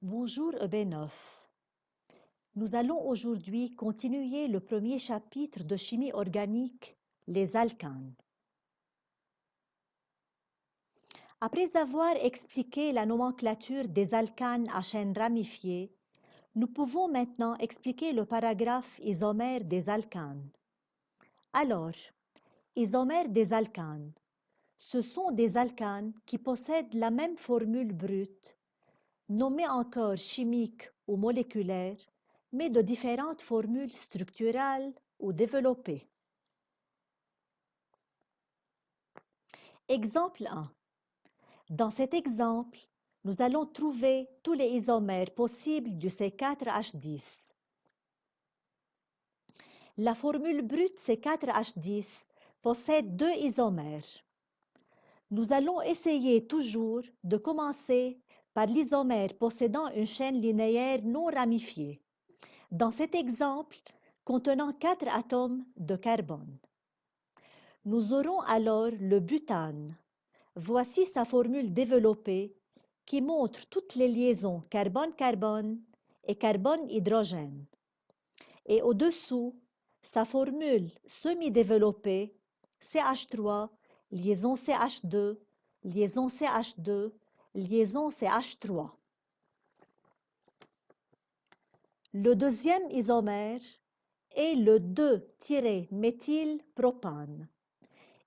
Bonjour Ebenov. Nous allons aujourd'hui continuer le premier chapitre de chimie organique, les alcanes. Après avoir expliqué la nomenclature des alcanes à chaîne ramifiée, nous pouvons maintenant expliquer le paragraphe isomère des alcanes. Alors, isomères des alcanes. Ce sont des alcanes qui possèdent la même formule brute, nommée encore chimique ou moléculaire, mais de différentes formules structurales ou développées. Exemple 1. Dans cet exemple, nous allons trouver tous les isomères possibles du C4H10. La formule brute C4H10 possède deux isomères. Nous allons essayer toujours de commencer par l'isomère possédant une chaîne linéaire non ramifiée. Dans cet exemple, contenant 4 atomes de carbone. Nous aurons alors le butane. Voici sa formule développée qui montre toutes les liaisons carbone-carbone et carbone-hydrogène. Et au-dessous, sa formule semi-développée CH3, liaison CH2, liaison CH2, liaison CH3. Le deuxième isomère est le 2-méthylpropane.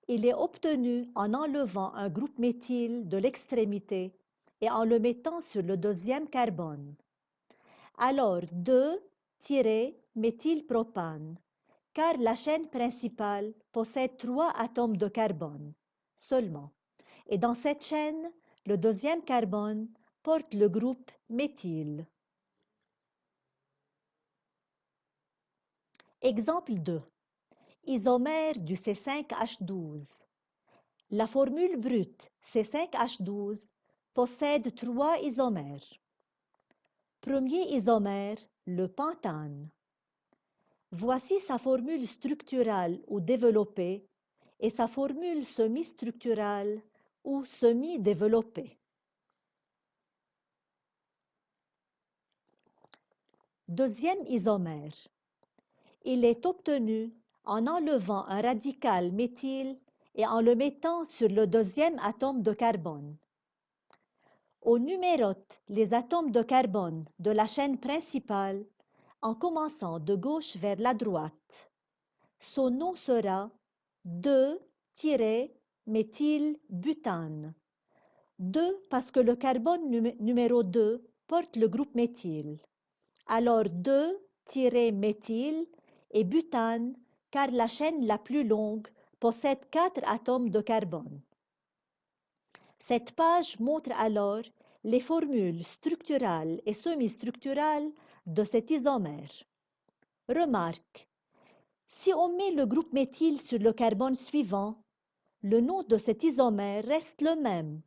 Il est obtenu en enlevant un groupe méthyle de l'extrémité et en le mettant sur le deuxième carbone. Alors 2-méthylpropane, car la chaîne principale possède 3 atomes de carbone seulement. Et dans cette chaîne, le deuxième carbone porte le groupe méthyle. Exemple 2. Isomère du C5H12. La formule brute C5H12 possède 3 isomères. Premier isomère, le pentane. Voici sa formule structurale ou développée et sa formule semi-structurale ou semi-développée. Deuxième isomère. Il est obtenu en enlevant un radical méthyle et en le mettant sur le deuxième atome de carbone. On numérote les atomes de carbone de la chaîne principale en commençant de gauche vers la droite. Son nom sera 2-méthylbutane. 2 parce que le carbone numéro 2 porte le groupe méthyle. Alors 2-méthyle et butane car la chaîne la plus longue possède 4 atomes de carbone. Cette page montre alors les formules structurales et semi-structurales de cet isomère. Remarque, si on met le groupe méthyle sur le carbone suivant, le nom de cet isomère reste le même,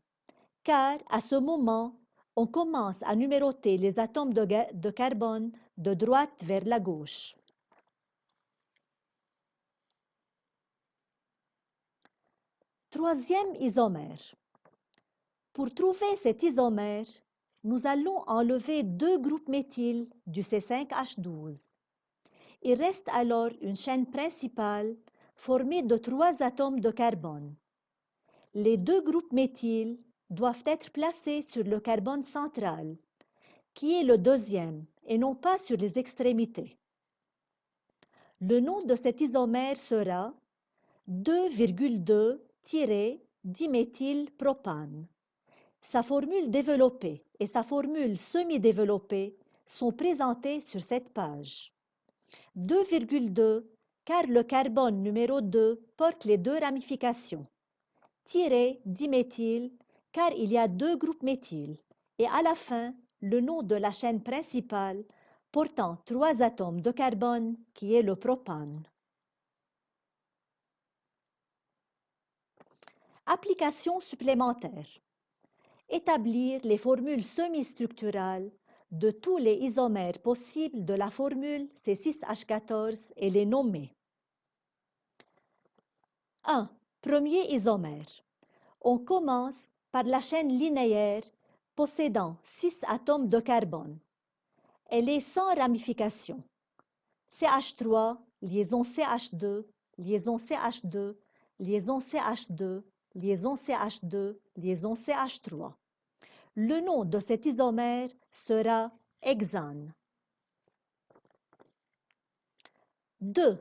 car à ce moment, on commence à numéroter les atomes de carbone de droite vers la gauche. Troisième isomère. Pour trouver cet isomère, nous allons enlever 2 groupes méthyle du C5H12. Il reste alors une chaîne principale formée de 3 atomes de carbone. Les 2 groupes méthyle doivent être placés sur le carbone central, qui est le deuxième, et non pas sur les extrémités. Le nom de cet isomère sera 2,2-diméthylpropane. Sa formule développée et sa formule semi-développée sont présentées sur cette page. 2,2 car le carbone numéro 2 porte les 2 ramifications. Diméthyl car il y a 2 groupes méthyle. Et à la fin, le nom de la chaîne principale portant 3 atomes de carbone qui est le propane. Application supplémentaire. Établir les formules semi-structurales de tous les isomères possibles de la formule C6H14 et les nommer. 1. Premier isomère. On commence par la chaîne linéaire possédant 6 atomes de carbone. Elle est sans ramification. CH3, liaison CH2, liaison CH2, liaison CH2, liaison CH2, liaison CH3. Le nom de cet isomère sera hexane. 2.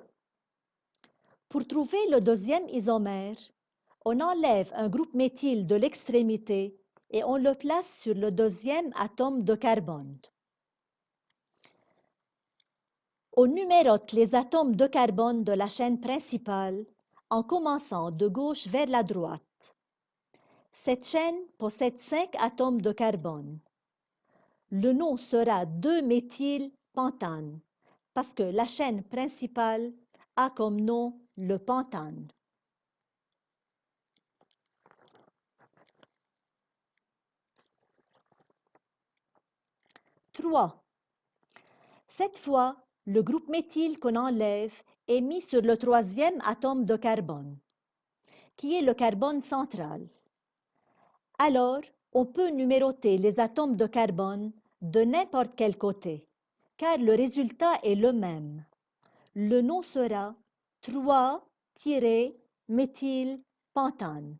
Pour trouver le deuxième isomère, on enlève un groupe méthyle de l'extrémité et on le place sur le deuxième atome de carbone. On numérote les atomes de carbone de la chaîne principale en commençant de gauche vers la droite. Cette chaîne possède 5 atomes de carbone. Le nom sera 2-méthylpentane parce que la chaîne principale a comme nom le pentane. 3. Cette fois, le groupe méthyle qu'on enlève est mis sur le troisième atome de carbone, qui est le carbone central. Alors, on peut numéroter les atomes de carbone de n'importe quel côté, car le résultat est le même. Le nom sera 3-méthylpentane.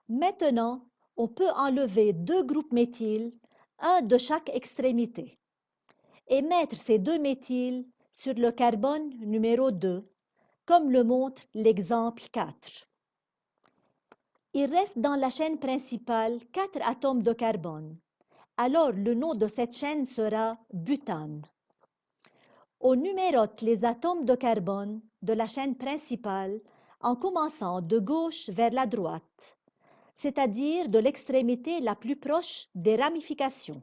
Maintenant, on peut enlever 2 groupes méthyle, un de chaque extrémité, et mettre ces 2 méthyles sur le carbone numéro 2, comme le montre l'exemple 4. Il reste dans la chaîne principale 4 atomes de carbone. Alors le nom de cette chaîne sera butane. On numérote les atomes de carbone de la chaîne principale en commençant de gauche vers la droite, c'est-à-dire de l'extrémité la plus proche des ramifications.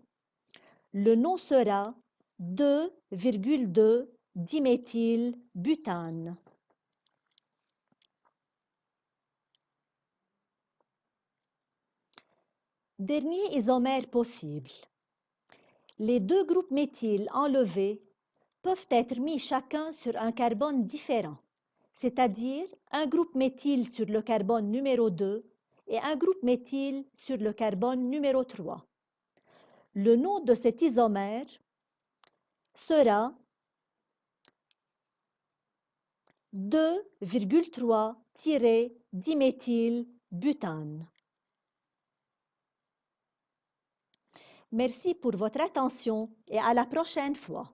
Le nom sera 2,2-diméthylbutane. Dernier isomère possible. Les 2 groupes méthyle enlevés peuvent être mis chacun sur un carbone différent, c'est-à-dire un groupe méthyle sur le carbone numéro 2 et un groupe méthyle sur le carbone numéro 3. Le nom de cet isomère sera 2,3-diméthylbutane. Merci pour votre attention et à la prochaine fois.